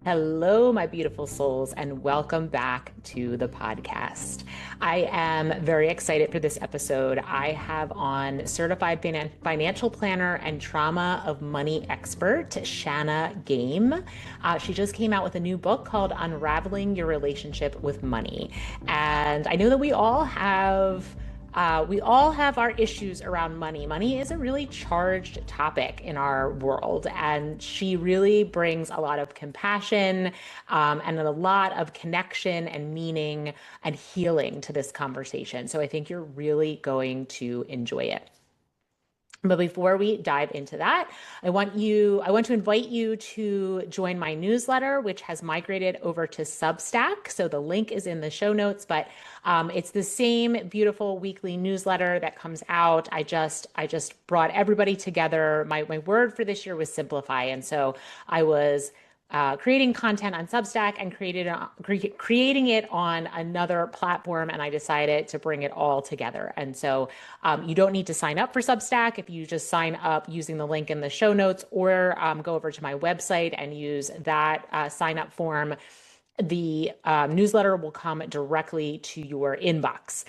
Hello, my beautiful souls, and welcome back to the podcast. I am very excited for this episode. I have on certified financial planner and trauma of money expert, Shanna Game. She just came out with a new book called Unraveling Your Relationship with Money. And I know that we all have our issues around money. Money is a really charged topic in our world, and she really brings a lot of compassion and a lot of connection and meaning and healing to this conversation. So I think you're really going to enjoy it. But before we dive into that, I want to invite you to join my newsletter, which has migrated over to Substack. So the link is in the show notes, but it's the same beautiful weekly newsletter that comes out. I just brought everybody together. My word for this year was simplify. And so I was creating content on Substack and creating it on another platform. And I decided to bring it all together. And so you don't need to sign up for Substack if you just sign up using the link in the show notes or go over to my website and use that sign up form. The newsletter will come directly to your inbox.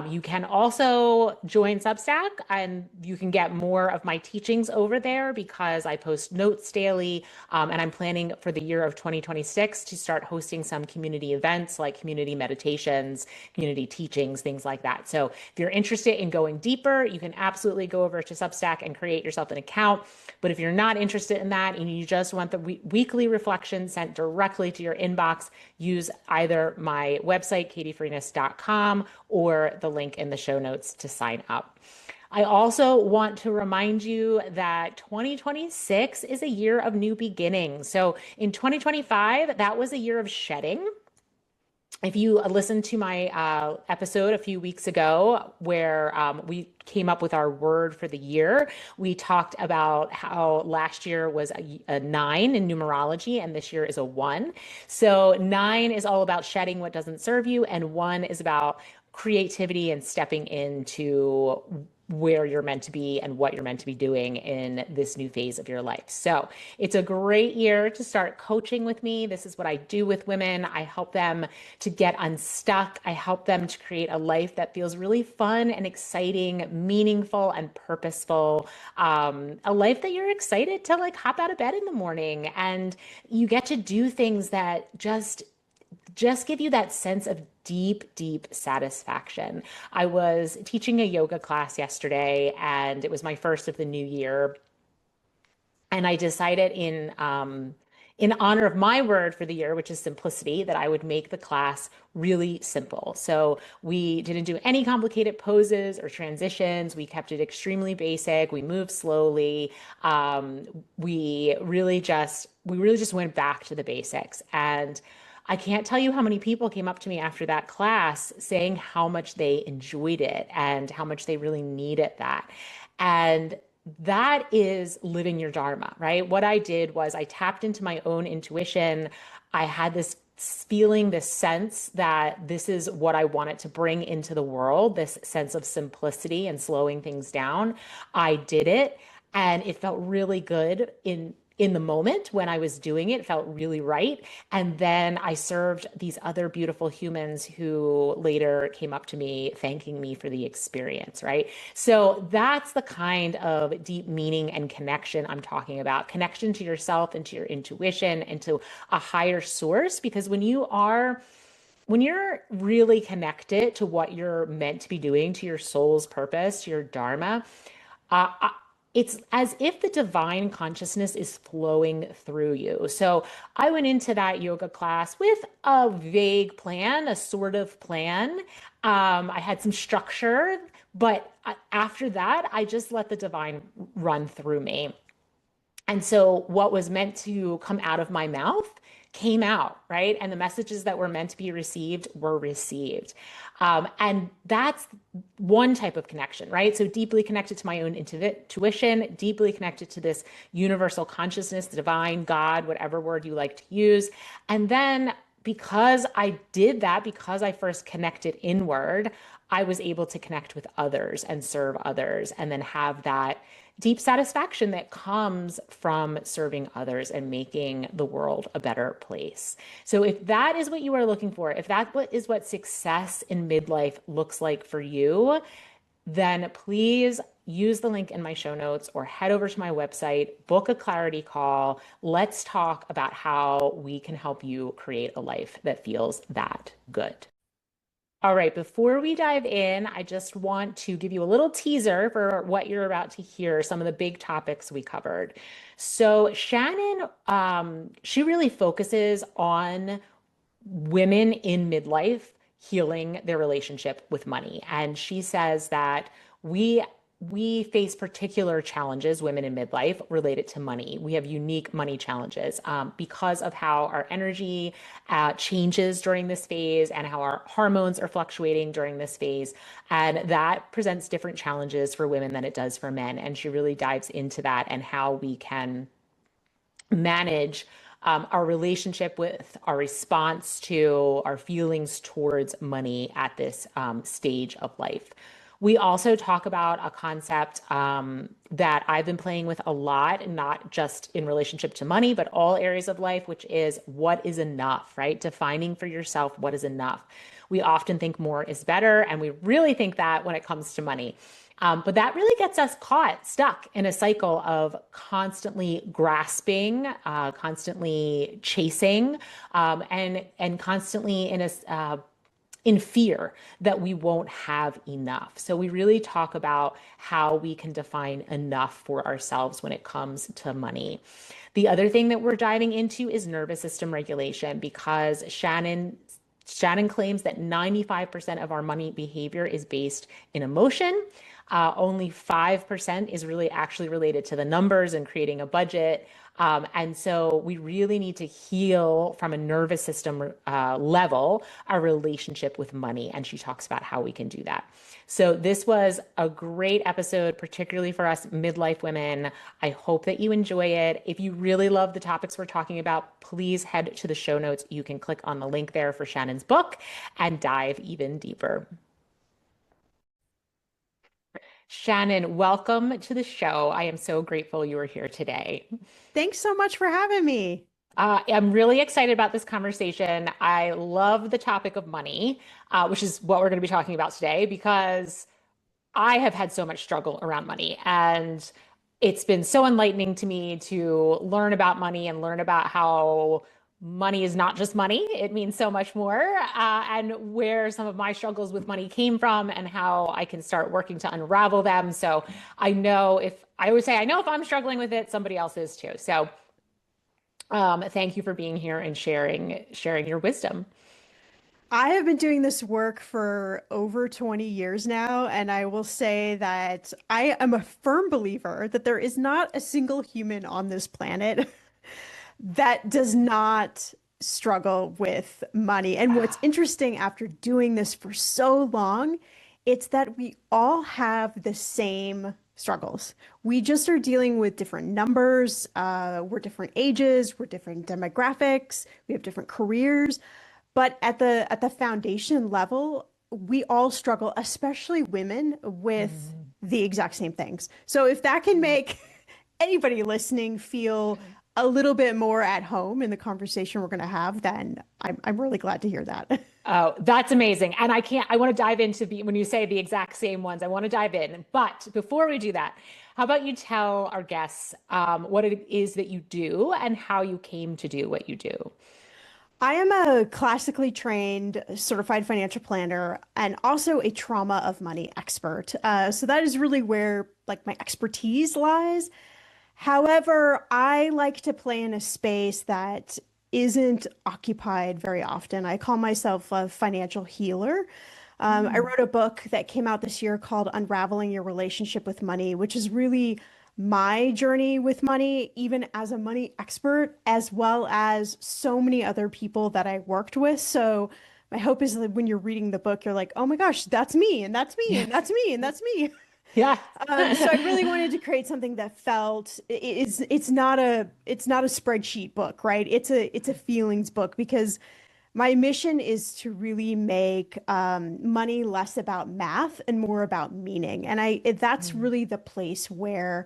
You can also join Substack and you can get more of my teachings over there because I post notes daily. And I'm planning for the year of 2026 to start hosting some community events like community meditations, community teachings, things like that. So if you're interested in going deeper, you can absolutely go over to Substack and create yourself an account. But if you're not interested in that and you just want the weekly reflection sent directly to your inbox, use either my website, katiefrenas.com, or the link in the show notes to sign up. I also want to remind you that 2026 is a year of new beginnings. So in 2025, that was a year of shedding. If you listened to my episode a few weeks ago where we came up with our word for the year, we talked about how last year was a nine in numerology and this year is a one. So nine is all about shedding what doesn't serve you, and one is about creativity and stepping into where you're meant to be and what you're meant to be doing in this new phase of your life. So it's a great year to start coaching with me. This is what I do with women. I help them to get unstuck. I help them to create a life that feels really fun and exciting, meaningful and purposeful. A life that you're excited to like hop out of bed in the morning and you get to do things that just give you that sense of deep, deep satisfaction. I was teaching a yoga class yesterday and it was my first of the new year. And I decided in honor of my word for the year, which is simplicity, that I would make the class really simple. So we didn't do any complicated poses or transitions. We kept it extremely basic. We moved slowly. We really just went back to the basics. And I can't tell you how many people came up to me after that class saying how much they enjoyed it and how much they really needed that. And that is living your dharma, right? What I did was I tapped into my own intuition. I had this feeling, this sense that this is what I wanted to bring into the world, this sense of simplicity and slowing things down. I did it and it felt really good in the moment when I was doing it. It felt really right. And then I served these other beautiful humans who later came up to me thanking me for the experience, right? So that's the kind of deep meaning and connection I'm talking about. Connection to yourself and to your intuition and to a higher source. Because when you're really connected to what you're meant to be doing, to your soul's purpose, to your dharma, uh, it's as if the divine consciousness is flowing through you. So I went into that yoga class with a vague plan, a sort of plan. I had some structure, but after that, I just let the divine run through me. And so what was meant to come out of my mouth came out, right? And the messages that were meant to be received were received. And that's one type of connection, right? So deeply connected to my own intuition, deeply connected to this universal consciousness, the divine, God, whatever word you like to use. And then because I did that, because I first connected inward, I was able to connect with others and serve others and then have that deep satisfaction that comes from serving others and making the world a better place. So if that is what you are looking for, if that is what success in midlife looks like for you, then please use the link in my show notes or head over to my website, book a clarity call. Let's talk about how we can help you create a life that feels that good. All right, before we dive in, I just want to give you a little teaser for what you're about to hear, some of the big topics we covered. So, Shannon, she really focuses on women in midlife healing their relationship with money. And she says that we we face particular challenges, women in midlife, related to money. We have unique money challenges because of how our energy changes during this phase and how our hormones are fluctuating during this phase. And that presents different challenges for women than it does for men. And she really dives into that and how we can manage our relationship with, our response to, our feelings towards money at this stage of life. We also talk about a concept that I've been playing with a lot, not just in relationship to money, but all areas of life, which is what is enough, right? Defining for yourself what is enough. We often think more is better, and we really think that when it comes to money. But that really gets us caught, stuck in a cycle of constantly grasping, constantly chasing, and constantly in fear that we won't have enough. So we really talk about how we can define enough for ourselves when it comes to money. The other thing that we're diving into is nervous system regulation because Shannon claims that 95% of our money behavior is based in emotion. Only 5% is really actually related to the numbers and creating a budget. And so we really need to heal from a nervous system level our relationship with money. And she talks about how we can do that. So this was a great episode, particularly for us midlife women. I hope that you enjoy it. If you really love the topics we're talking about, please head to the show notes. You can click on the link there for Shannon's book and dive even deeper. Shannon, welcome to the show. I am so grateful you are here today. Thanks so much for having me. I'm really excited about this conversation. I love the topic of money, which is what we're going to be talking about today, because I have had so much struggle around money. And it's been so enlightening to me to learn about money and learn about how money is not just money. It means so much more, and where some of my struggles with money came from and how I can start working to unravel them. So I always say, I know if I'm struggling with it, somebody else is too. So thank you for being here and sharing your wisdom. I have been doing this work for over 20 years now, and I will say that I am a firm believer that there is not a single human on this planet that does not struggle with money. And what's interesting after doing this for so long, it's that we all have the same struggles. We just are dealing with different numbers, we're different ages, we're different demographics, we have different careers. But at the foundation level, we all struggle, especially women, with Mm, the exact same things. So if that can yeah. make anybody listening feel a little bit more at home in the conversation we're going to have, then I'm really glad to hear that. Oh, that's amazing. And I want to dive into when you say the exact same ones, I want to dive in. But before we do that, how about you tell our guests what it is that you do and how you came to do what you do? I am a classically trained certified financial planner and also a trauma of money expert. So that is really where like my expertise lies. However, I like to play in a space that isn't occupied very often. I call myself a financial healer. I Mm, wrote a book that came out this year called Unraveling Your Relationship with Money, which is really my journey with money, even as a money expert, as well as so many other people that I worked with. So my hope is that when you're reading the book, you're like, oh my gosh, that's me, and that's me, yeah. and that's me, and that's me. Yeah. So I really wanted to create something that felt it's not a spreadsheet book, right? It's a feelings book because my mission is to really make money less about math and more about meaning. And that's Mm, really the place where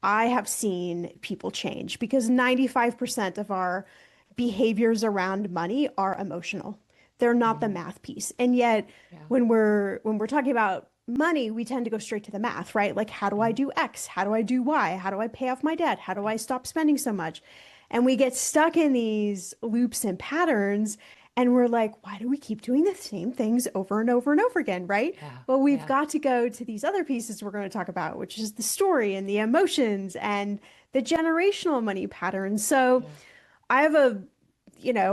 I have seen people change because 95% of our behaviors around money are emotional. They're not the Mhm. math piece. And yet Yeah. when we're talking about money, we tend to go straight to the math, right? Like how do I Mhm. do X? How do I do Y? How do I pay off my debt? How do I stop spending so much? And we get stuck in these loops and patterns and we're like, why do we keep doing the same things over and over and over again, right? Yeah. Well, we've Yeah. got to go to these other pieces we're going to talk about, which is the story and the emotions and the generational money patterns. So Yeah. I have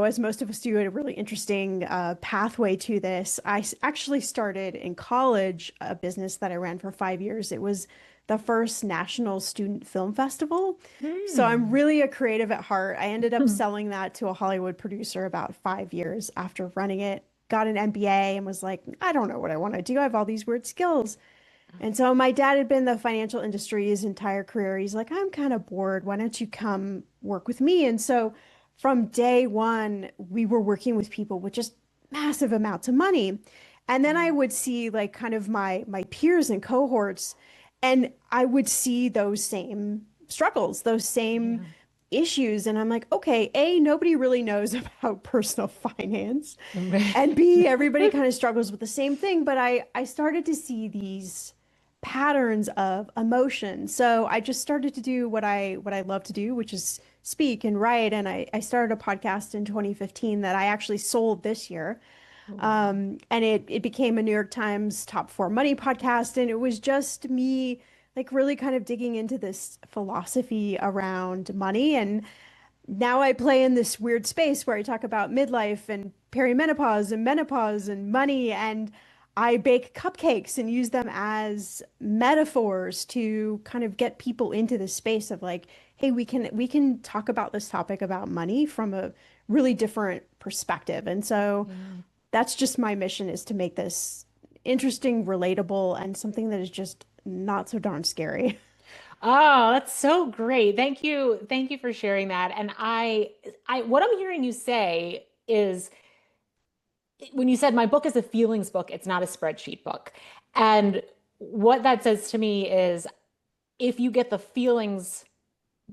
as most of us do, a really interesting pathway to this. Actually started in college a business that I ran for 5 years. It was the first National Student Film Festival. So I'm Hmm. really a creative at heart. I ended up selling that to a Hollywood producer about 5 years after running it. Got an MBA and was like, I don't know what I want to do. I have all these weird skills. And so my dad had been in the financial industry his entire career. He's like, I'm kind of bored. Why don't you come work with me? And so from day one, we were working with people with just massive amounts of money. And then I Mm. would see like kind of my peers and cohorts, and I would see those same struggles, those same Yeah. issues. And I'm like, okay, A, nobody really knows about personal finance. And B, everybody kind of struggles with the same thing. But I started to see these patterns of emotion. So I just started to do what I love to do, which is speak and write. And I started a podcast in 2015 that I actually sold this year. Wow. And it became a New York Times top four money podcast. And it was just me like really kind of digging into this philosophy around money. And now I play in this weird space where I talk about midlife and perimenopause and menopause and money, and I bake cupcakes and use them as metaphors to kind of get people into this space of like, hey, we can talk about this topic about money from a really different perspective. And so Yeah. that's just my mission, is to make this interesting, relatable, and something that is just not so darn scary. Oh, that's so great. Thank you. Thank you for sharing that. And what I'm hearing you say is when you said my book is a feelings book, it's not a spreadsheet book. And what that says to me is if you get the feelings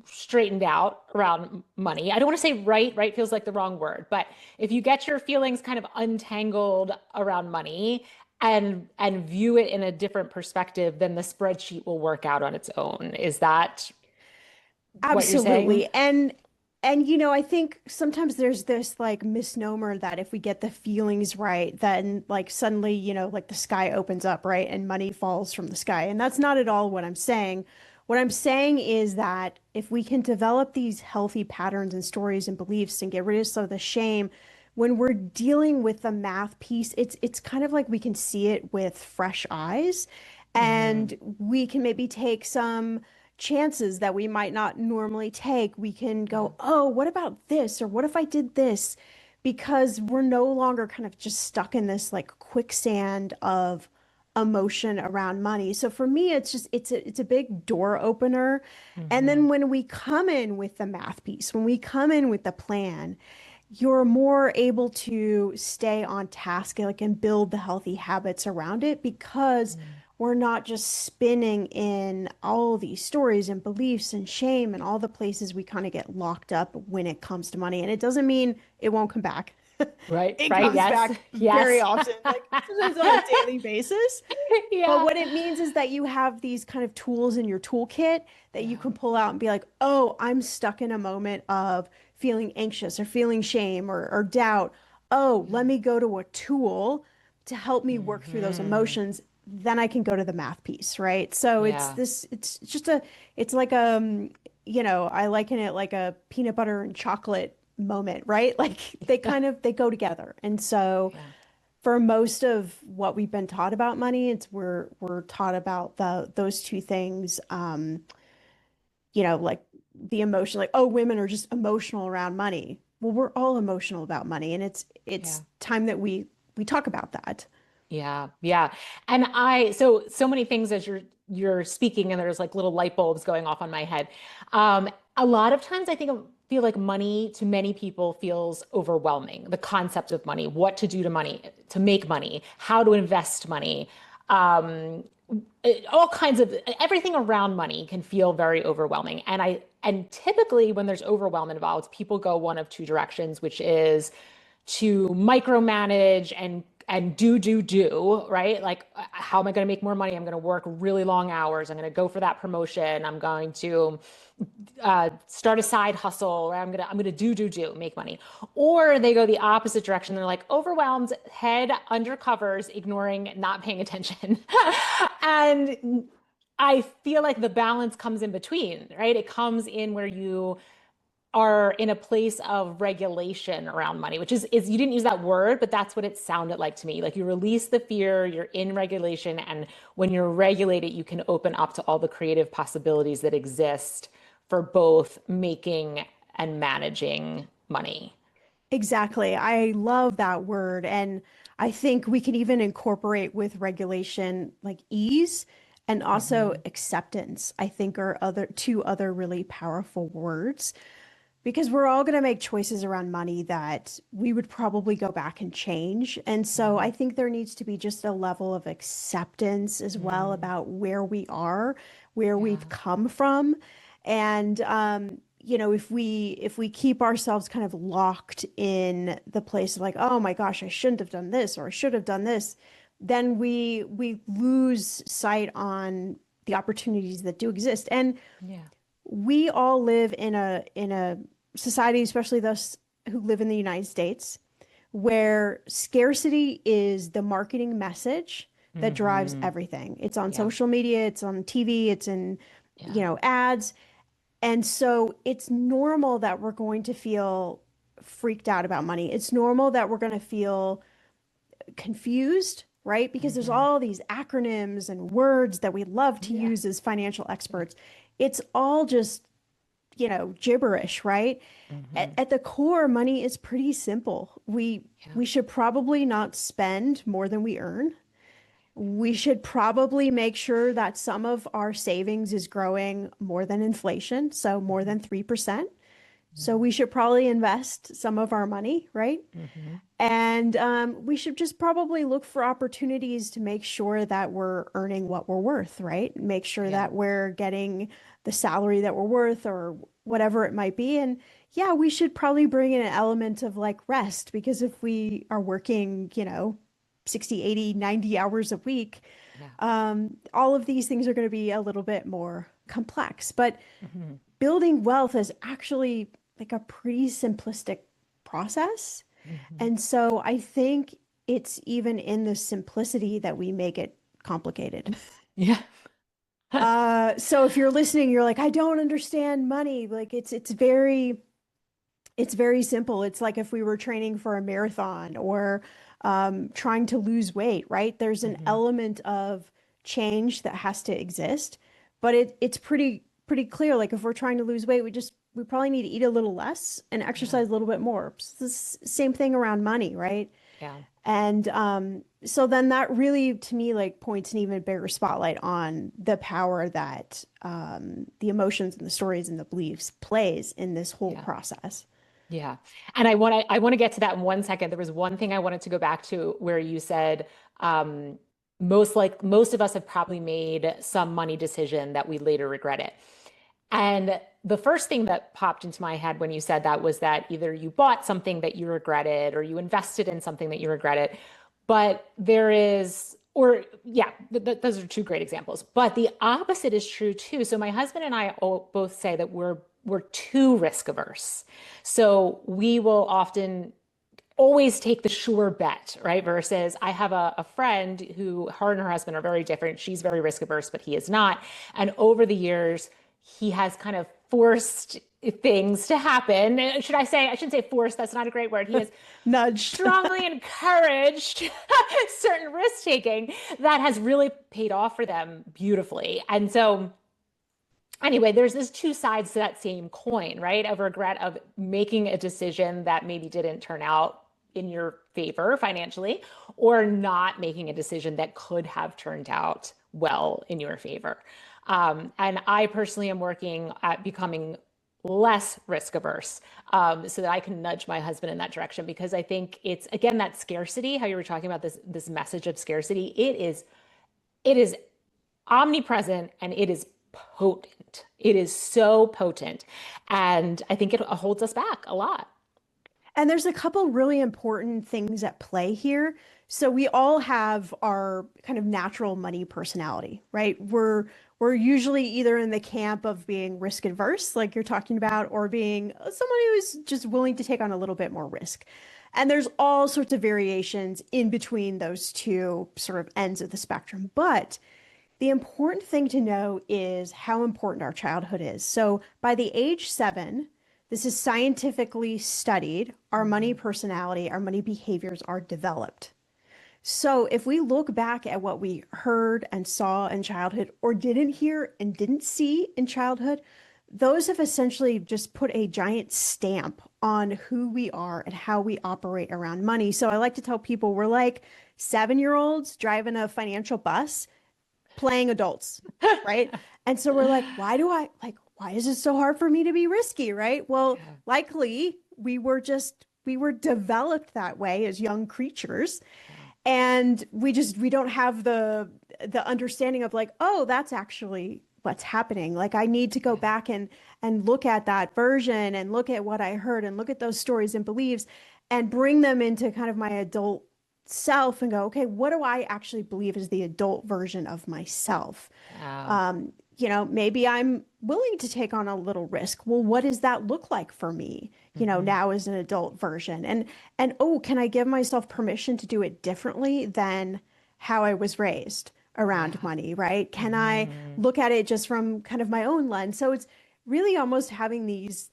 straightened out around money. I don't want to say right feels like the wrong word, but if you get your feelings kind of untangled around money and view it in a different perspective, then the spreadsheet will work out on its own. Is that what you're saying? Absolutely. And I think sometimes there's this like misnomer that if we get the feelings right, then like suddenly, like the sky opens up, right? And money falls from the sky. And that's not at all what I'm saying. What I'm saying is that if we can develop these healthy patterns and stories and beliefs and get rid of some of the shame, when we're dealing with the math piece, it's kind of like we can see it with fresh eyes, Hmm. and we can maybe take some chances that we might not normally take. We can Yeah. go, oh, what about this? Or what if I did this? Because we're no longer kind of just stuck in this like quicksand of emotion around money. So for me, it's a big door opener. And Hmm. then when we come in with the math piece, when we come in with the plan, you're more able to stay on task, like, and build the healthy habits around it, because we're not just spinning in all these stories and beliefs and shame and all the places we kind of get locked up when it comes to money. And it doesn't mean it won't come back. Right, It right. comes Yes. back very Yes. often, like sometimes on a daily basis. But Yeah. what it means is that you have these kind of tools in your toolkit that you Yeah. can pull out and be like, oh, I'm stuck in a moment of feeling anxious or feeling shame or doubt. Oh, let Yeah. me go to a tool to help me work through those Hmm. emotions. Then I can go to the math piece, right? So Yeah. it's like I liken it like a peanut butter and chocolate moment, right? Like Yeah. they go together. And so Yeah. for most of what we've been taught about money, we're taught about those two things. Like the emotion, like, oh, women are just emotional around money. Well, we're all emotional about money, and it's Yeah. time that we talk about that. Yeah, yeah. And so many things as you're speaking and there's like little light bulbs going off on my head. A lot of times feel like money to many people feels overwhelming. The concept of money, what to do to money, to make money, how to invest money. all kinds of everything around money can feel very overwhelming. And typically when there's overwhelm involved, people go one of two directions, which is to micromanage and do, right? Like, how am I going to make more money? I'm going to work really long hours. I'm going to go for that promotion. I'm going to start a side hustle, or I'm gonna do make money. Or they go the opposite direction. They're like overwhelmed, head under covers, ignoring, not paying attention. And I feel like the balance comes in between, right? It comes in where you are in a place of regulation around money, which is you didn't use that word, but that's what it sounded like to me. Like you release the fear, you're in regulation, and when you're regulated, you can open up to all the creative possibilities that exist for both making and managing money. Exactly. I love that word. And I think we can even incorporate with regulation like ease and also Hmm. acceptance, I think are other two other really powerful words because we're all going to make choices around money that we would probably go back and change. And so I Hmm. think there needs to be just a level of acceptance as well Mm. about where we are, where we've Yeah. come from. And if we keep ourselves kind of locked in the place of like, oh my gosh, I shouldn't have done this or I should have done this, then we lose sight on the opportunities that do exist. And Yeah. we all live in a society, especially those who live in the United States, where scarcity is the marketing message that drives Hmm. everything. It's on Yeah. social media, it's on TV, it's in, Yeah. ads. And so it's normal that we're going to feel freaked out about money. It's normal that we're going to feel confused, right? Because there's Hmm. all these acronyms and words that we love to Yeah. use as financial Yeah. experts. It's all just gibberish, right? At, Hmm. at the core, money is pretty simple. We Yeah. we should probably not spend more than we earn. We should probably make sure that some of our savings is growing more than inflation, so more Hmm. than 3%. So Yeah. we should probably invest some of our money, right? Hmm. And we should just probably look for opportunities to make sure that we're earning what we're worth, right? Make sure Yeah. that we're getting the salary that we're worth or whatever it might be. And yeah, we should probably bring in an element of like rest because if we are working, 60, 80, 90 hours a week, Yeah. all of these things are going to be a little bit more complex. But Hmm. building wealth is actually like a pretty simplistic process. Hmm. And so I think it's even in the simplicity that we make it complicated. Yeah. So if you're listening, you're like, I don't understand money. Like it's very simple. It's like if we were training for a marathon or trying to lose weight, right? There's an Hmm. element of change that has to exist, but it's pretty clear. Like if we're trying to lose weight, we probably need to eat a little less and Yeah. exercise a little bit more. It's the same thing around money, right? Yeah. And so then that really, to me, like points an even bigger spotlight on the power that the emotions and the stories and the beliefs plays in this whole Yeah. process. Yeah. And I want to get to that in 1 second. There was one thing I wanted to go back to where you said um, most of us have probably made some money decision that we later regret it. And the first thing that popped into my head when you said that was that either you bought something that you regretted or you invested in something that you regretted. But there is, or yeah, those are two great examples. But the opposite is true too. So my husband and I both say that we're too risk averse. So we will often always take the sure bet, right? Versus I have a friend who her and her husband are very different. She's very risk averse, but he is not. And over the years, he has kind of forced things to happen. Should I say, I shouldn't say forced, that's not a great word. He has Nudged. strongly encouraged certain risk taking that has really paid off for them beautifully. And so anyway, there's this two sides to that same coin, right? Of regret of making a decision that maybe didn't turn out in your favor financially, or not making a decision that could have turned out well in your favor. And I personally am working at becoming less risk averse so that I can nudge my husband in that direction because I think it's again that scarcity, how you were talking about this message of scarcity. It is omnipresent, and it is potent. It is so potent. And I think it holds us back a lot. And there's a couple really important things at play here. So we all have our kind of natural money personality, right? We're usually either in the camp of being risk adverse, like you're talking about, or being someone who's just willing to take on a little bit more risk. And there's all sorts of variations in between those two sort of ends of the spectrum. But the important thing to know is how important our childhood is. So by the age 7, this is scientifically studied, our money Mhm. personality, our money behaviors are developed. So if we look back at what we heard and saw in childhood or didn't hear and didn't see in childhood, those have essentially just put a giant stamp on who we are and how we operate around money. So I like to tell people we're like 7-year-olds driving a financial bus playing adults, right? And so we're like, why is it so hard for me to be risky, right? Well, Yeah. likely we were developed that way as young creatures. Yeah. And we don't have the understanding of like, oh, that's actually what's happening. Like I need to go Yeah. back and look at that version and look at what I heard and look at those stories and beliefs and bring them into kind of my adult self and go, okay, what do I actually believe is the adult version of myself? Yeah. Maybe I'm willing to take on a little risk. Well, what does that look like for me, Mhm. now as an adult version? And oh, can I give myself permission to do it differently than how I was raised around Yeah. money, right? Can I Mhm. look at it just from kind of my own lens? So it's really almost having these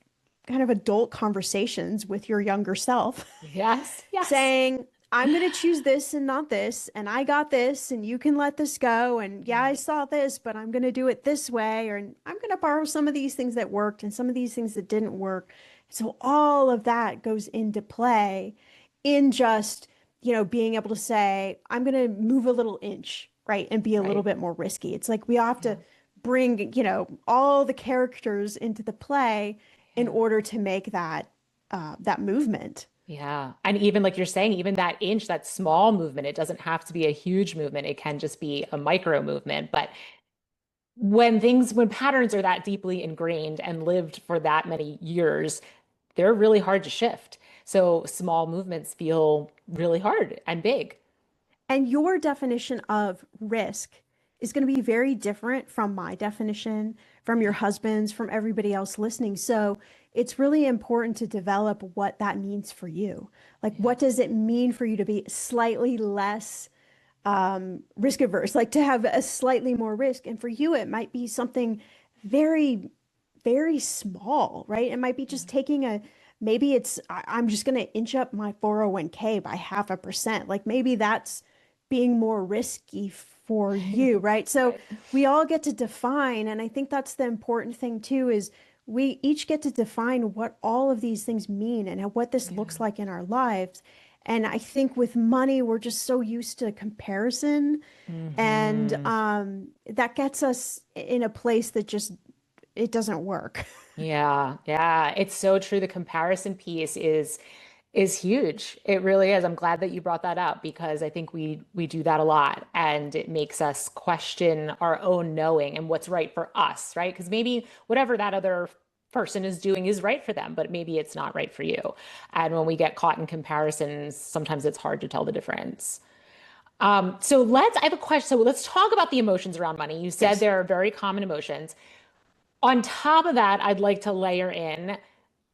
kind of adult conversations with your younger self Yes. Yes. saying, I'm going to choose this and not this, and I got this, and you can let this go. And yeah, Yeah. I saw this, but I'm going to do it this way, or I'm going to borrow some of these things that worked and some of these things that didn't work. So all of that goes into play in just, being able to say, I'm going to move a little inch, right, and be a little Right. bit more risky. It's like we have Yeah. to bring, all the characters into the play in Yeah. order to make that movement. Yeah. And even like you're saying, even that inch, that small movement, it doesn't have to be a huge movement. It can just be a micro movement. But when patterns are that deeply ingrained and lived for that many years, they're really hard to shift. So small movements feel really hard and big. And your definition of risk is going to be very different from my definition, from your Yeah. husband's, from everybody else listening. So it's really important to develop what that means for you. Like, Yeah. what does it mean for you to be slightly less risk averse, like to have a slightly more risk? And for you, it might be something very, very small, right? It might be Yeah. just maybe I'm just going to inch up my 401k by 0.5%. Like maybe that's being more risky for you, right? So Right. we all get to define, and I think that's the important thing too, is we each get to define what all of these things mean and what this looks Yeah. like in our lives. And I think with money, we're just so used to comparison, and Hmm. that gets us in a place that just it doesn't work. Yeah, yeah, it's so true. The comparison piece is huge. It really is. I'm glad that you brought that up because I think we do that a lot and it makes us question our own knowing and what's right for us, right? Because maybe whatever that other person is doing is right for them, but maybe it's not right for you. And when we get caught in comparisons, sometimes it's hard to tell the difference. I have a question. So let's talk about the emotions around money. You said Yes. there are very common emotions. On top of that, I'd like to layer in,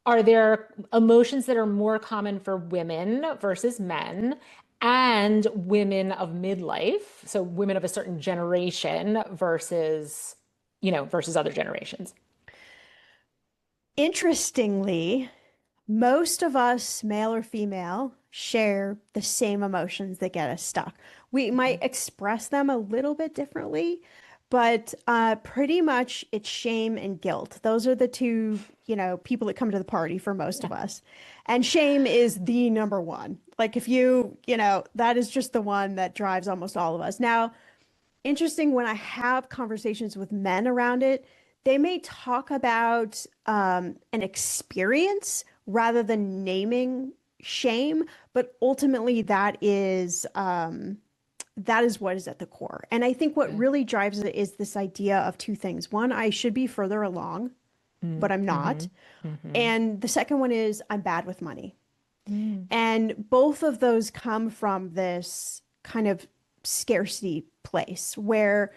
are there emotions that are more common for women versus men and women of midlife? So women of a certain generation versus other generations. Interestingly, most of us, male or female, share the same emotions that get us stuck. We might Mhm. express them a little bit differently, but pretty much it's shame and guilt. Those are the two, people that come to the party for most of Yeah. us. And shame is the number one. Like if that is just the one that drives almost all of us. Now, interesting when I have conversations with men around it, they may talk about an experience rather than naming shame, but ultimately that is that is what is at the core. And I think what Okay. really drives it is this idea of two things. One, I should be further along, but I'm Mm-hmm. not. Mm-hmm. And the second one is I'm bad with money. Mm. And both of those come from this kind of scarcity place where,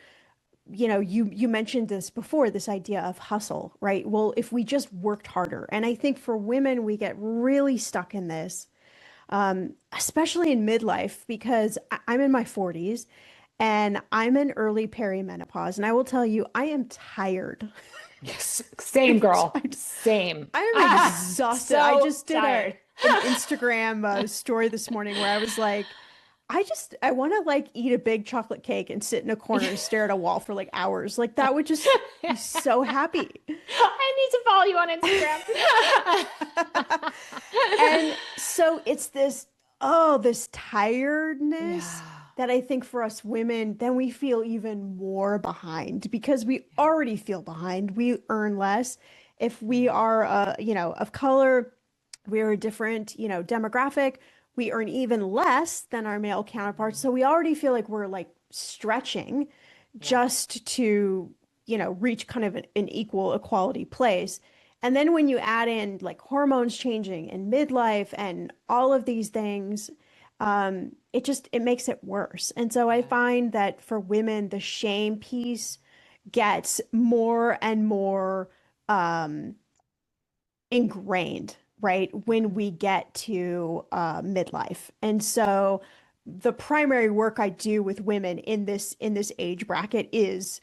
you mentioned this before, this idea of hustle, right? Well, if we just worked harder, and I think for women, we get really stuck in this, especially in midlife, because I'm in my 40s and I'm in early perimenopause. And I will tell you, I am tired. Yes. Same girl. I'm Same. I am Ah, exhausted. I so just did a tired. an Instagram story this morning where I was like, I want to like eat a big chocolate cake and sit in a corner and stare at a wall for like hours. Like that would just be so happy. I need to follow you on Instagram. And so it's this tiredness Yeah. that I think for us women, then we feel even more behind because we already feel behind. We earn less. If we Yeah. are, of color, we're a different, demographic, we earn even less than our male counterparts. So we already feel like we're like stretching Yeah. just to, reach kind of an equal equality place. And then when you add in like hormones changing and midlife and all of these things, it makes it worse. And so I Yeah. find that for women, the shame piece gets more and more um, ingrained, right, when Okay. we get to midlife. And so the primary work I do with women in this age bracket is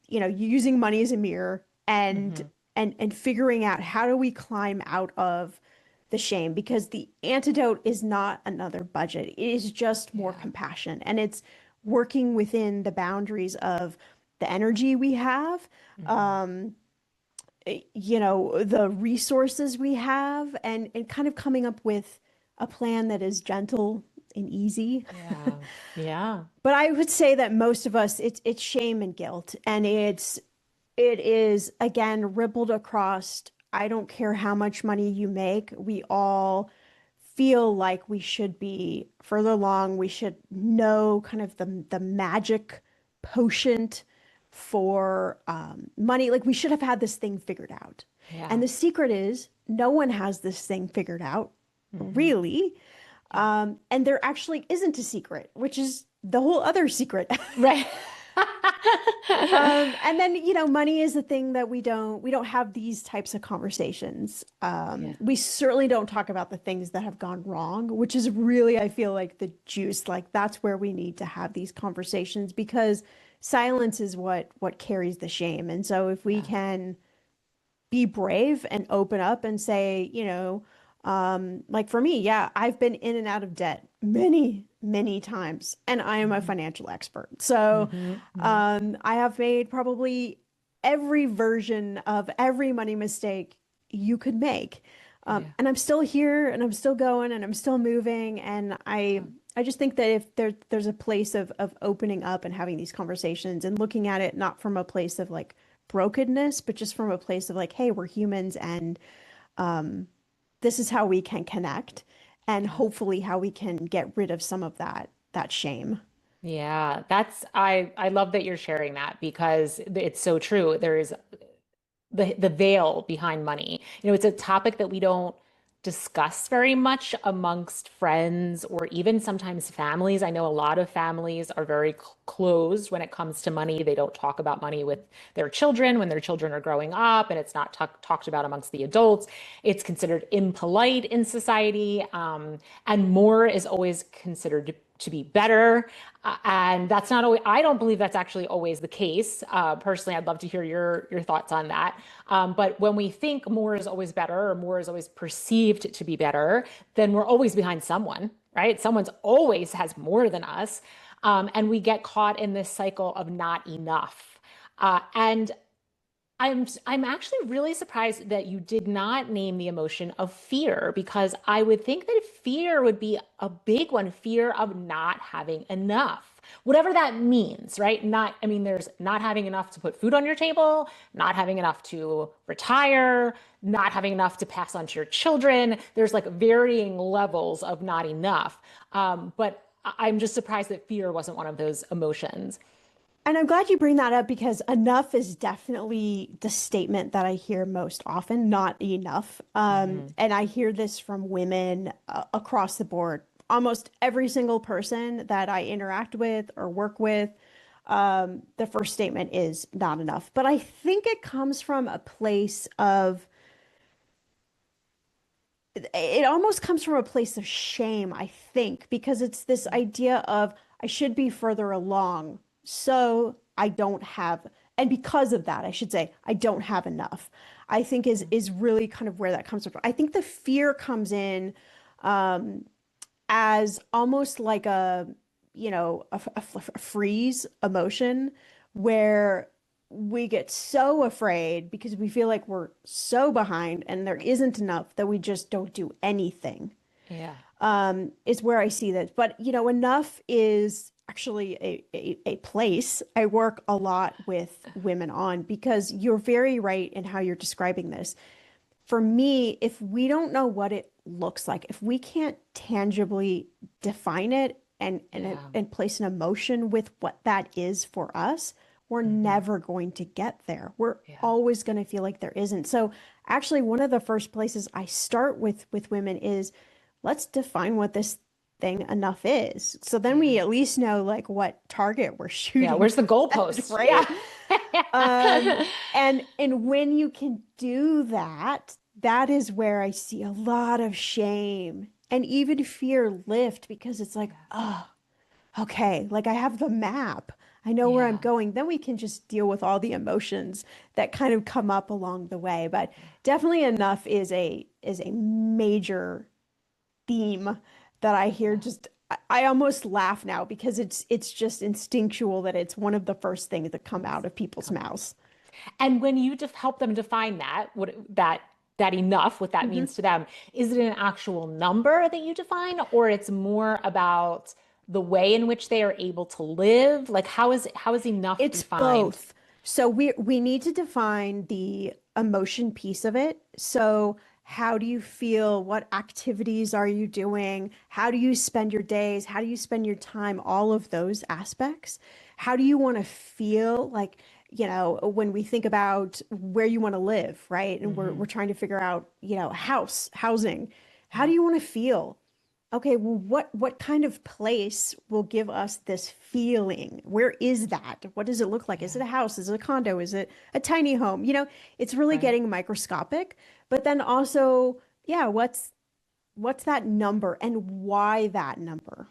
using money as a mirror and Hmm. and figuring out how do we climb out of the shame because the antidote is not another budget. It is just more Yeah. compassion and it's working within the boundaries of the energy we have. Hmm. Um, the resources we have and kind of coming up with a plan that is gentle and easy. Yeah. Yeah. But I would say that most of us, it's shame and guilt, and it is again rippled across. I don't care how much money you make. We all feel like we should be further along. We should know kind of the magic potion for money. Like we should have had this thing figured out. And Yeah. the secret is no one has this thing figured out, Hmm. really. Yeah. And there actually isn't a secret, which is the whole other secret. Right. And then, money is the thing that we don't have these types of conversations. Yeah. We certainly don't talk about the things that have gone wrong, which is really, I feel like the juice, like that's where we need to have these conversations because silence is what carries the shame. And so if we Yeah. can be brave and open up and say, like for me, yeah, I've been in and out of debt many, many times, and I am a Hmm. financial expert. So, Hmm. Hmm. I have made probably every version of every money mistake you could make. Yeah. And I'm still here and I'm still going and I'm still moving. And I, Yeah. I just think that if there's a place of opening up and having these conversations and looking at it not from a place of like brokenness, but just from a place of like, hey, we're humans and this is how we can connect and Yeah. hopefully how we can get rid of some of that shame. Yeah, I love that you're sharing that because it's so true. There is the veil behind money. It's a topic that we don't discuss very much amongst friends or even sometimes families. I know a lot of families are very closed when it comes to money. They don't talk about money with their children when their children are growing up, and it's not talked about amongst the adults. It's considered impolite in society, and more is always considered to be better. And that's not always, I don't believe that's actually always the case. Personally, I'd love to hear your thoughts on that. But when we think more is always better or more is always perceived to be better, then we're always behind someone, right? Someone's always has more than us. And we get caught in this cycle of not enough. And I'm actually really surprised that you did not name the emotion of fear because I would think that fear would be a big one, fear of not having enough. Whatever that means, right? I mean, there's not having enough to put food on your table, not having enough to retire, not having enough to pass on to your children. There's like varying levels of not enough. But I'm just surprised that fear wasn't one of those emotions. And I'm glad you bring that up because enough is definitely the statement that I hear most often, not enough. Hmm. And I hear this from women across the board. Almost every single person that I interact with or work with, the first statement is not enough. But I think it comes from a place of it almost comes from a place of shame, I think, because it's this idea of I should be further along, so I don't have, and because of that, I should say, I don't have enough. I think is really kind of where that comes from. I think the fear comes in um, as almost like a freeze emotion where we get so afraid because we feel like we're so behind and there isn't enough that we just don't do anything, Yeah. is where I see that. But, enough is actually a place I work a lot with women on because you're very right in how you're describing this. For me, if we don't know what it looks like, if we can't tangibly define it Yeah. and place an emotion with what that is for us, we're Hmm. never going to get there. We're Yeah. always going to feel like there isn't. So actually, one of the first places I start with women is let's define what this thing enough is. So then we Yeah. at least know like what target we're Yeah. shooting Where's the at, goalpost? right? Yeah. Um, and when you can do that, that is where I see a lot of shame and even fear lift because it's like, oh, okay, like I have the map. I know where I'm Yeah. going. Then we can just deal with all the emotions that kind of come up along the way. But definitely enough is a major theme that I hear Yeah. just I almost laugh now because it's just instinctual that it's one of the first things that come out of people's Come out. mouths. And when you help them define that, that enough, what that Mhm. means to them, is it an actual number that you define, or it's more about the way in which they are able to live? Like how is enough It's defined? both. So we need to define the emotion piece of it. So how do you feel? What activities are you doing? How do you spend your days? How do you spend your time? All of those aspects. How do you want to feel like, when we think about where you want to live, right? And we're Hmm. trying to figure out, housing. How do Yeah. you want to feel? Okay, well, what kind of place will give us this feeling? Where is that? What does it look like? Is it Yeah. a house? Is it a condo? Is it a tiny home? It's really Right. getting microscopic, but then also, yeah, what's that number and why that number?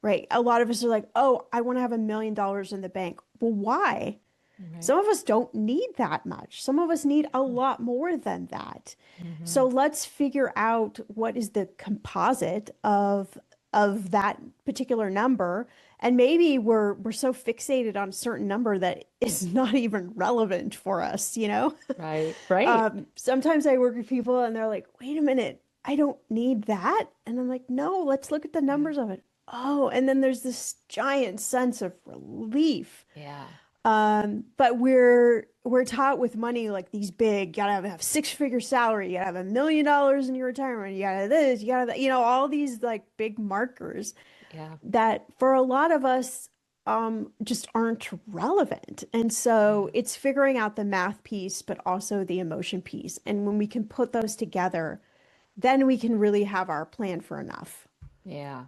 Right? A lot of us are like, "Oh, I want to have $1 million in the bank." Well, why? Right. Some of us don't need that much. Some of us need a lot more than that. So Hmm. let's figure out what is the composite of that particular number. And maybe we're so fixated on a certain number that is not even relevant for us. Right. Right. Sometimes I work with people and they're like, wait a minute, I don't need that. And I'm like, no, let's look at the Yeah. numbers of it. Oh, and then there's this giant sense of relief. Yeah. But we're taught with money like these big, you gotta have six-figure salary, you gotta have $1 million in your retirement, you gotta have this, you gotta all these like big markers Yeah. that for a lot of us just aren't relevant. And Yeah. so it's figuring out the math piece, but also the emotion piece. And when we can put those together, then we can really have our plan for enough. Yeah.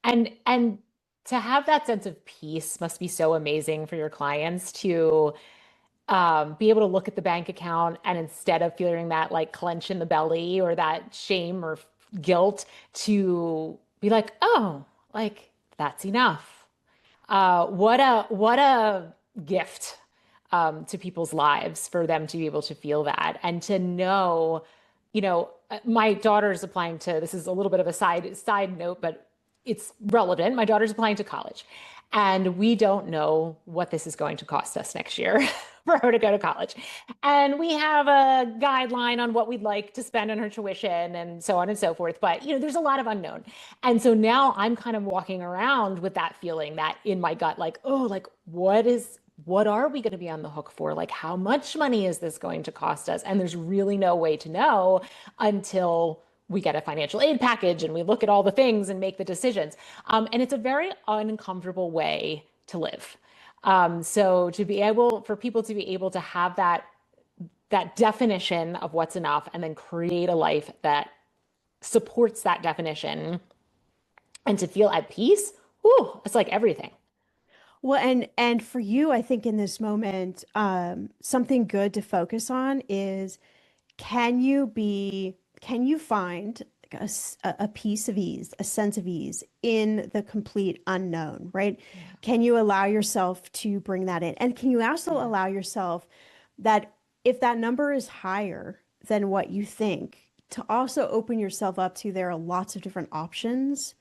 And to have that sense of peace must be so amazing for your clients to be able to look at the bank account and instead of feeling that like clench in the belly or that shame or guilt to be like, oh, like that's enough. What a gift to people's lives for them to be able to feel that and to know, my daughter's applying to, this is a little bit of a side note, but it's relevant. My daughter's applying to college, and we don't know what this is going to cost us next year for her to go to college. And we have a guideline on what we'd like to spend on her tuition and so on and so forth. But, there's a lot of unknown. And so now I'm kind of walking around with that feeling that in my gut, like, oh, like what are we going to be on the hook for? Like, how much money is this going to cost us? And there's really no way to know until we get a financial aid package and we look at all the things and make the decisions. And it's a very uncomfortable way to live. So to be able for people to be able to have that definition of what's enough and then create a life that supports that definition and to feel at peace, whew, it's like everything. Well, and for you, I think in this moment, something good to focus on is can you find like a piece of ease, a sense of ease in the complete unknown, right? Yeah. Can you allow yourself to bring that in? And can you also Yeah. allow yourself that if that number is higher than what you think, to also open yourself up to there are lots of different options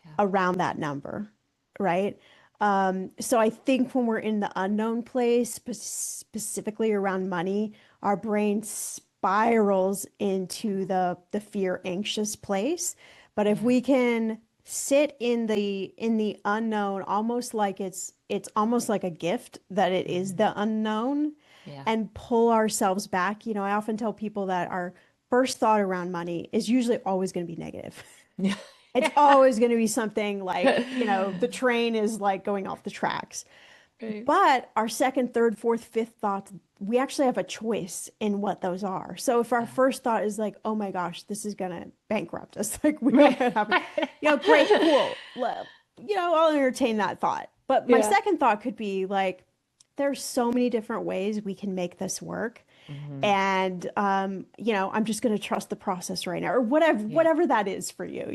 Yeah. around that number, right? So I think when we're in the unknown place, specifically around money, our brain spirals into the fear anxious place. But if Yeah. we can sit in the unknown, almost like it's almost like a gift that it is Mhm. the unknown, Yeah. and pull ourselves back. I often tell people that our first thought around money is usually always going to be negative. Yeah. It's always going to be something like, the train is like going off the tracks. Right. But our second, third, fourth, fifth thoughts, we actually have a choice in what those are. So if our Yeah. first thought is like, oh my gosh, this is going to bankrupt us, like we don't Right. know what happened, great, cool. I'll entertain that thought. But my Yeah. second thought could be like, there's so many different ways we can make this work. Hmm. And I'm just going to trust the process right now, or whatever Yeah. whatever that is for you.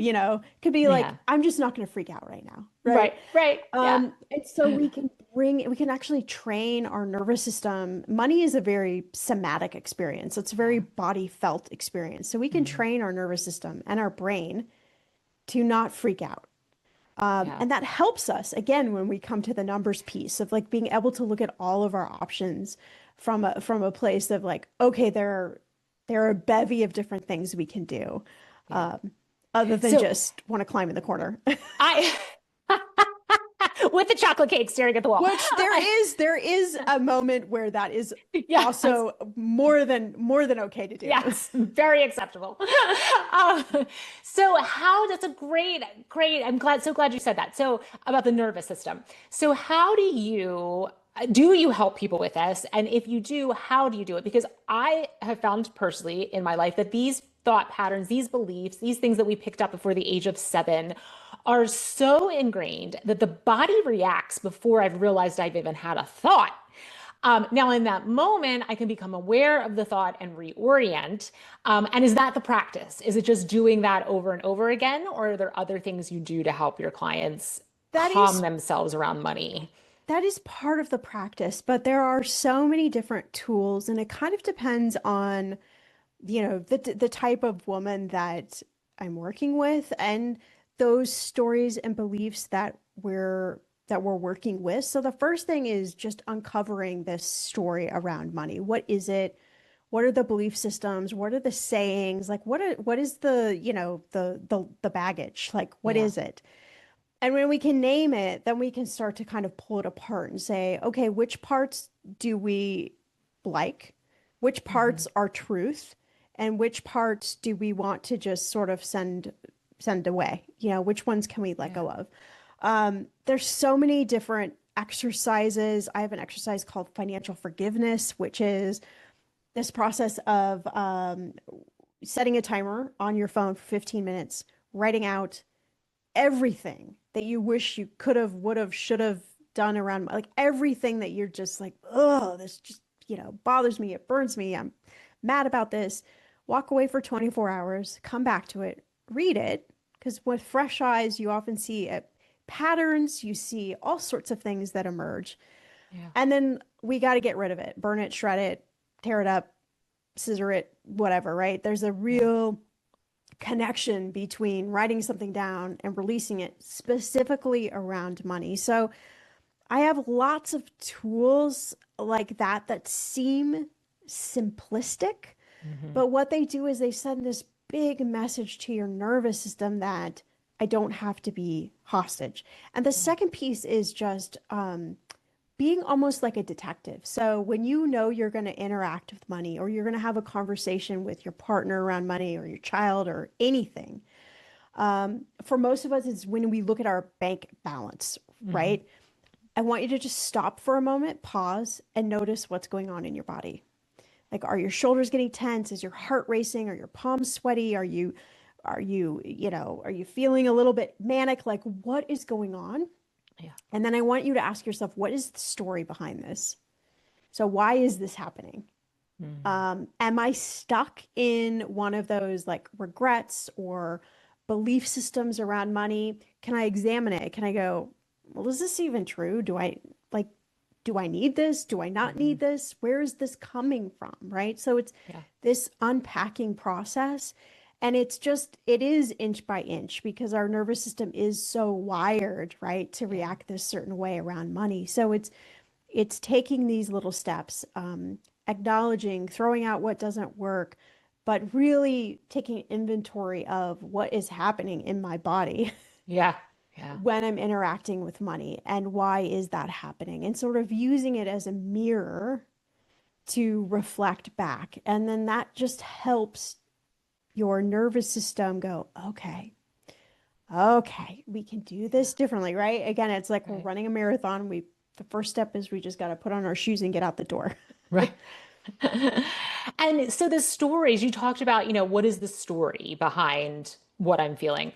Could be like, Yeah. I'm just not going to freak out right now, right? Right. Right. Yeah. And so we can actually train our nervous system. Money is a very somatic experience. It's a very Yeah. body felt experience. So we can Hmm. train our nervous system and our brain to not freak out. Yeah. And that helps us again when we come to the numbers piece of like being able to look at all of our options from a place of like, okay, there are a bevy of different things we can do, Yeah. um, other than So just want to climb in the corner. I, with the chocolate cake staring at the wall. Which there is a moment where that is Yes. also more than okay to do. Yes, very acceptable. Um, so how that's a great, I'm so glad you said that. So about the nervous system. So how do you help people with this? And if you do, how do you do it? Because I have found personally in my life that these thought patterns, these beliefs, these things that we picked up before the age of 7 are so ingrained that the body reacts before I've realized I've even had a thought. Now, in that moment, I can become aware of the thought and reorient. And is that the practice? Is it just doing that over and over again? Or are there other things you do to help your clients That calm is themselves around money? that is part of the practice, but there are so many different tools, and it kind of depends on, the type of woman that I'm working with and those stories and beliefs that we're working with. So the first thing is just uncovering this story around money. What is it? What are the belief systems? What are the sayings? Like what is the, the baggage? Like what Yeah. is it? And when we can name it, then we can start to kind of pull it apart and say, okay, which parts do we like? Which Hmm. parts are truth? And which parts do we want to just sort of send away? Which ones can we let Yeah. go of? There's so many different exercises. I have an exercise called financial forgiveness, which is this process of setting a timer on your phone for 15 minutes, writing out everything that you wish you could have, would have, should have done around, like everything that you're just like, oh, this just, bothers me. It burns me. I'm mad about this. Walk away for 24 hours, come back to it, read it, because with fresh eyes, you often see patterns, you see all sorts of things that emerge. Yeah. And then we got to get rid of it, burn it, shred it, tear it up, scissor it, whatever, right? There's a Yeah. real connection between writing something down and releasing it specifically around money. So I have lots of tools like that seem simplistic, Hmm. but what they do is they send this big message to your nervous system that I don't have to be hostage. And the Yeah. second piece is just being almost like a detective. So when you know you're going to interact with money or you're going to have a conversation with your partner around money or your child or anything, for most of us, it's when we look at our bank balance, Hmm. right? I want you to just stop for a moment, pause, and notice what's going on in your body. Like, are your shoulders getting tense? Is your heart racing? Are your palms sweaty? Are you feeling a little bit manic? Like, what is going on? Yeah. And then I want you to ask yourself, what is the story behind this? So why is this happening? Hmm. Am I stuck in one of those like regrets or belief systems around money? Can I examine it? Can I go, well, is this even true? Like, do I need this? Do I not Hmm. need this? Where is this coming from? Right. So it's Yeah. this unpacking process. And it is inch by inch because our nervous system is so wired, right, to Yeah. react this certain way around money. So it's taking these little steps, acknowledging, throwing out what doesn't work, but really taking inventory of what is happening in my body Yeah. Yeah. when I'm interacting with money and why is that happening, and sort of using it as a mirror to reflect back. And then that just helps your nervous system go, okay, okay, we can do Yeah. this differently, right? Again, it's like we're Right. running a marathon. The first step is we just got to put on our shoes and get out the door. Right. And so the stories you talked about, what is the story behind what I'm feeling?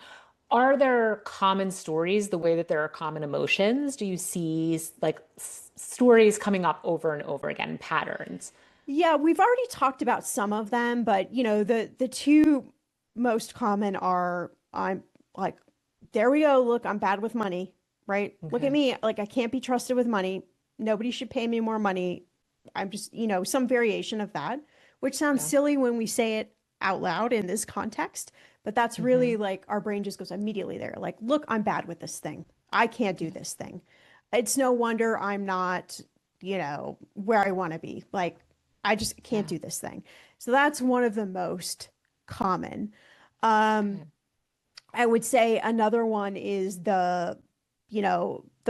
Are there common stories the way that there are common emotions? Do you see like stories coming up over and over again, patterns? Yeah, we've already talked about some of them, but the two most common are I'm like, there we go, look, I'm bad with money, right? Look at Okay. me, like I can't be trusted with money. Nobody should pay me more money. I'm just, some variation of that, which sounds Yeah. silly when we say it out loud in this context, but that's Hmm. really like our brain just goes immediately there. Like, look, I'm bad with this thing. I can't do Yeah. this thing. It's no wonder I'm not, where I want to be. Like, I just can't Yeah. do this thing. So that's one of the most common. Um, Okay. I would say another one is the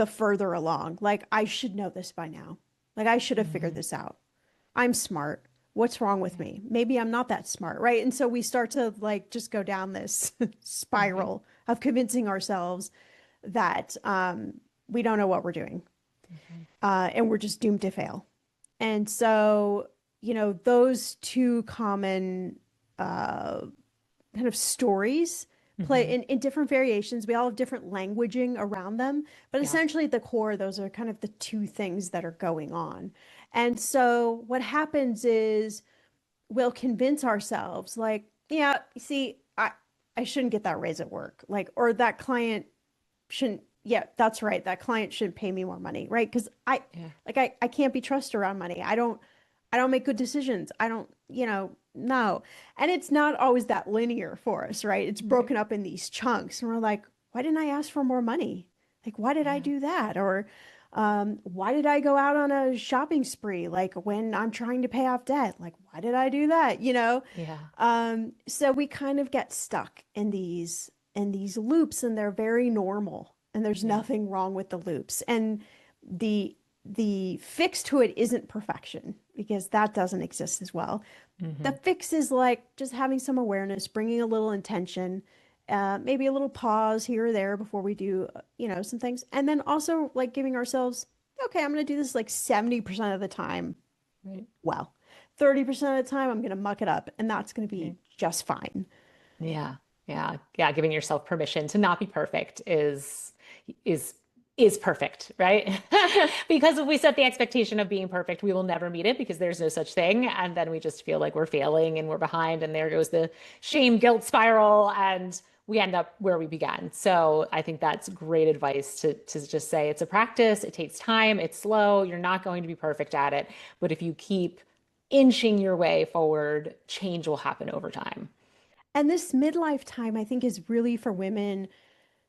further along. Like, I should know this by now. Like, I should have figured Hmm. this out. I'm smart. What's wrong with Yeah. me? Maybe I'm not that smart, right? And so we start to like just go down this Right. spiral of convincing ourselves that we don't know what we're doing, Okay. and we're just doomed to fail. And so, those two common uh, kind of stories play Hmm. in different variations. We all have different languaging around them, but Yeah. essentially at the core, those are kind of the two things that are going on. And so what happens is we'll convince ourselves like, yeah, see, I shouldn't get that raise at work. Like, or that client shouldn't, yeah, that's right. That client shouldn't pay me more money, right? Because Yeah. I can't be trusted around money. I don't make good decisions. I don't, no. And it's not always that linear for us, right? It's Right. broken up in these chunks. And we're like, why didn't I ask for more money? Like, why did I Yeah. do that? Or why did I go out on a shopping spree? Like when I'm trying to pay off debt, like, why did I do that? Yeah. So we kind of get stuck in these loops, and they're very normal. And there's Yeah. nothing wrong with the loops. And the the fix to it isn't perfection because that doesn't exist as well. The Hmm. fix is like just having some awareness, bringing a little intention, maybe a little pause here or there before we do, some things. And then also like giving ourselves, okay, I'm going to do this like 70% of the time. Right. Well, 30% of the time, I'm going to muck it up, and that's going to be Right. just fine. Yeah. Yeah. Yeah. Giving yourself permission to not be perfect is is perfect, right? Because if we set the expectation of being perfect, we will never meet it because there's no such thing. And then we just feel like we're failing and we're behind, and there goes the shame guilt spiral, and we end up where we began. So I think that's great advice to just say it's a practice, it takes time, it's slow, you're not going to be perfect at it. But if you keep inching your way forward, change will happen over time. And this midlife time, I think, is really for women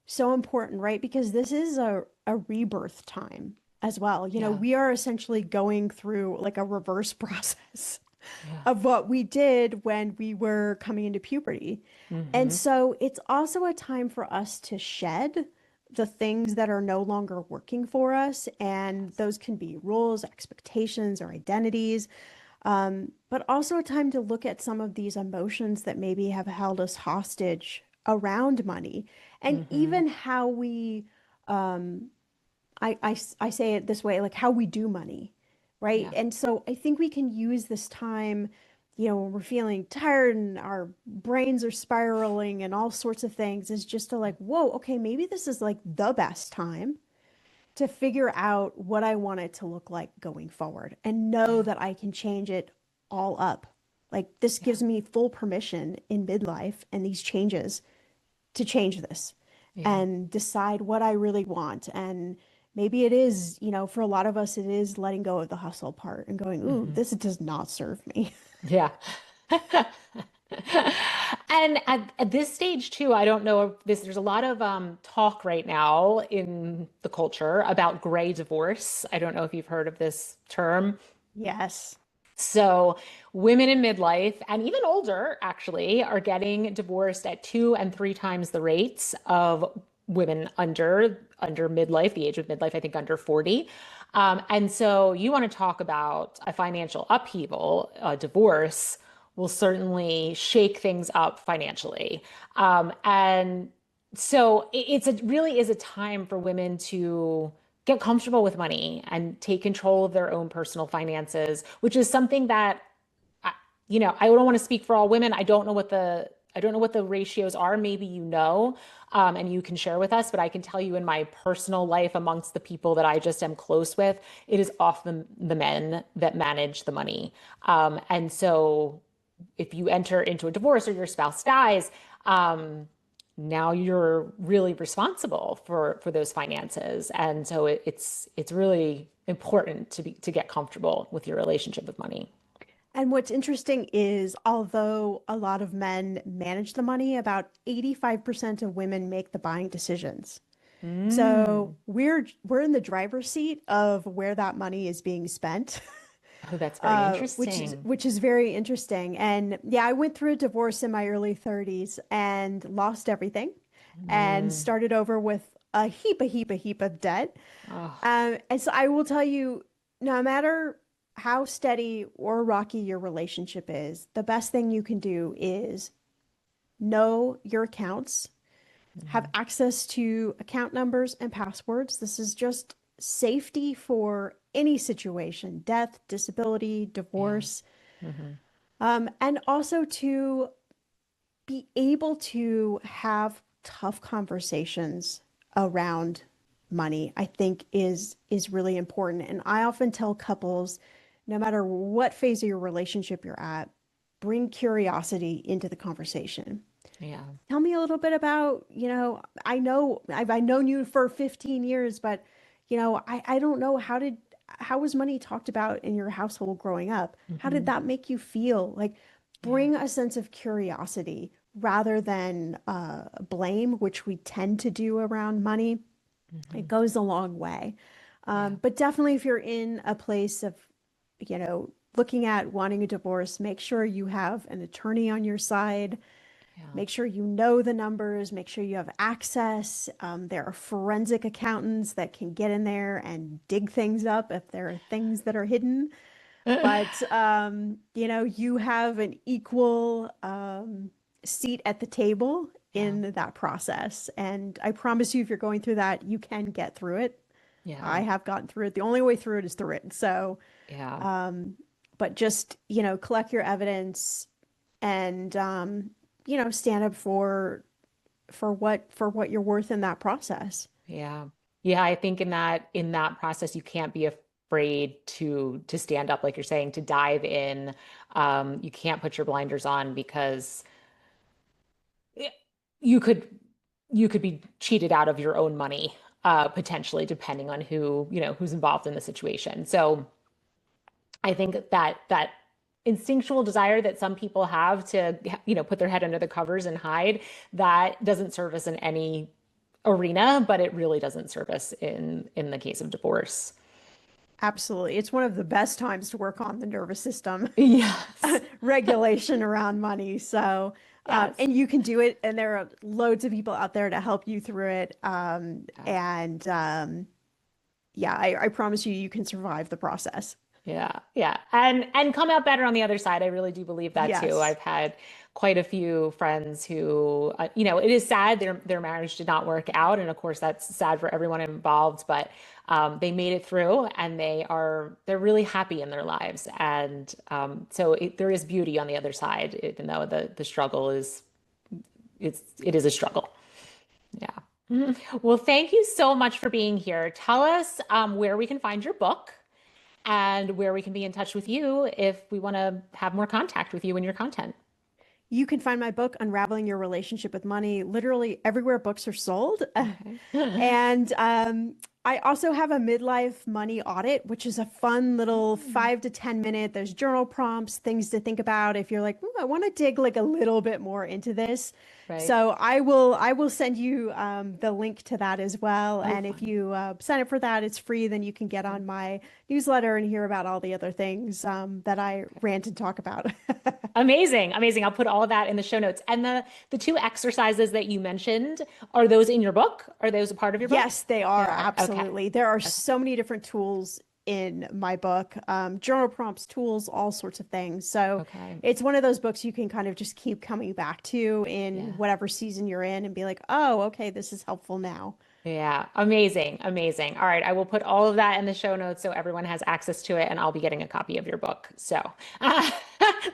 so important, right? Because this is a rebirth time as well. Yeah. We are essentially going through like a reverse process Yeah. of what we did when we were coming into puberty. And Hmm. so it's also a time for us to shed the things that are no longer working for us. And Yes. those can be roles, expectations, or identities. But also a time to look at some of these emotions that maybe have held us hostage around money, and Mm-hmm. even how we, I say it this way, like how we do money, right? Yeah. And so I think we can use this time, when we're feeling tired and our brains are spiraling and all sorts of things, is just to like, whoa, okay, maybe this is like the best time to figure out what I want it to look like going forward and know Yeah. that I can change it all up. Like this Yeah. gives me full permission in midlife and these changes to change this Yeah. and decide what I really want. And maybe it is, for a lot of us, it is letting go of the hustle part and going, ooh, Mm-hmm. this does not serve me. Yeah. And at this stage too, I don't know if there's a lot of talk right now in the culture about gray divorce. I don't know if you've heard of this term. Yes. So, women in midlife and even older actually are getting divorced at 2 and 3 times the rates of women under midlife, the age of midlife, I think under 40. And so, you want to talk about a financial upheaval, a divorce will certainly shake things up financially. And so, it really is a time for women to get comfortable with money and take control of their own personal finances, which is something that I, I don't want to speak for all women. I don't know what the ratios are. Maybe and you can share with us. But I can tell you in my personal life, amongst the people that I just am close with, it is often the men that manage the money. And so, if you enter into a divorce or your spouse dies, um, now you're really responsible for those finances, and so it's really important to get comfortable with your relationship with money. And what's interesting is, although a lot of men manage the money, about 85% of women make the buying decisions. So Mm. we're in the driver's seat of where that money is being spent. Oh, that's very Which is interesting. very interesting. And yeah, I went through a divorce in my early 30s and lost everything and Mm. started over with a heap of debt. Oh, And so I will tell you, no matter how steady or rocky your relationship is, the best thing you can do is know your accounts, have mhm. access to account numbers and passwords. This is just safety for any situation, death, disability, Yeah. divorce, Hmm. and also to be able to have tough conversations around money, I think is really important. And I often tell couples, no matter what phase of your relationship you're at, bring curiosity into the conversation. Yeah. Tell me a little bit about, I've known you for 15 years, but I don't know, how was money talked about in your household growing up? How did Hmm. that make you feel? Like Yeah. bring a sense of curiosity rather than blame, which we tend to do around money. It Hmm. goes a long way. Yeah. But definitely if you're in a place of, looking at wanting a divorce, make sure you have an attorney on your side. Yeah. Make sure you know the numbers, make sure you have access. There are forensic accountants that can get in there and dig things up if there are things that are hidden. But you have an equal seat at the table Yeah. in that process. And I promise you, if you're going through that, you can get through it. I Yeah. have gotten through it. The only way through it is through it. So, Yeah. but just, collect your evidence and stand up for what you're worth in that process. Yeah. Yeah, I think in that process you can't be afraid to stand up like you're saying, to dive in. You can't put your blinders on because it- you could you could be cheated out of your own money potentially depending on who's involved in the situation. So I think that instinctual desire that some people have to, put their head under the covers and hide, that doesn't serve us in any arena, but it really doesn't serve us in the case of divorce. Absolutely. It's one of the best times to work on the nervous system Yes. regulation around money. So, Yes. And you can do it, and there are loads of people out there to help you through it. Yeah. And yeah, I promise you, you can survive the process. Yeah, yeah. And come out better on the other side. I really do believe that too. Yes. I've had quite a few friends who you know, it is sad their marriage did not work out, and of course that's sad for everyone involved, but they made it through and they're really happy in their lives. And so there is beauty on the other side, even though the struggle is it is a struggle. Yeah. Mhm. Well, thank you so much for being here. Tell us where we can find your book and where we can be in touch with you if we want to have more contact with you and your content. You can find my book, Unraveling Your Relationship with Money, literally everywhere books are sold. Okay. And I also have a midlife money audit, which is a fun little Mm. 5 to 10 minute. There's journal prompts, things to think about if you're like, "Ooh, I want to dig like a little bit more into this." Right. So I will send you the link to that as well. Oh, And if fun. you sign up for that, it's free. Then you can get on my newsletter and hear about all the other things that I Okay. rant and talk about. Amazing. Amazing. I'll put all of that in the show notes. And the two exercises that you mentioned, are those in your book? Are those a part of your book? Yes, they They are. are. Okay. Absolutely. There are Okay. so many different tools in my book, journal prompts, tools, all sorts of things. So Okay. it's one of those books you can kind of just keep coming back to in Yeah. whatever season you're in and be like, oh, okay, this is helpful now. Yeah, amazing, amazing. All right, I will put all of that in the show notes so everyone has access to it, and I'll be getting a copy of your book. So,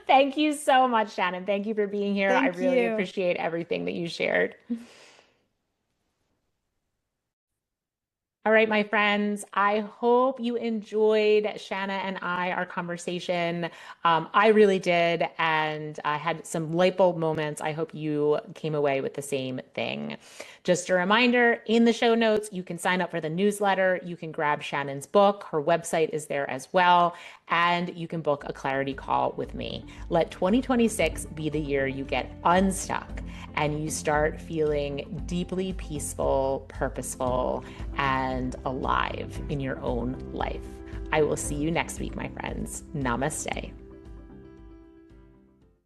thank you so much, Shannon. Thank you for being here. I Thank really you. appreciate everything that you shared. All right, my friends, I hope you enjoyed Shanna and our conversation. I really did, and I had some light bulb moments. I hope you came away with the same thing. Just a reminder, in the show notes, you can sign up for the newsletter. You can grab Shannon's book. Her website is there as well, and you can book a clarity call with me. Let 2026 be the year you get unstuck and you start feeling deeply peaceful, purposeful, and alive in your own life. I will see you next week, my friends. Namaste.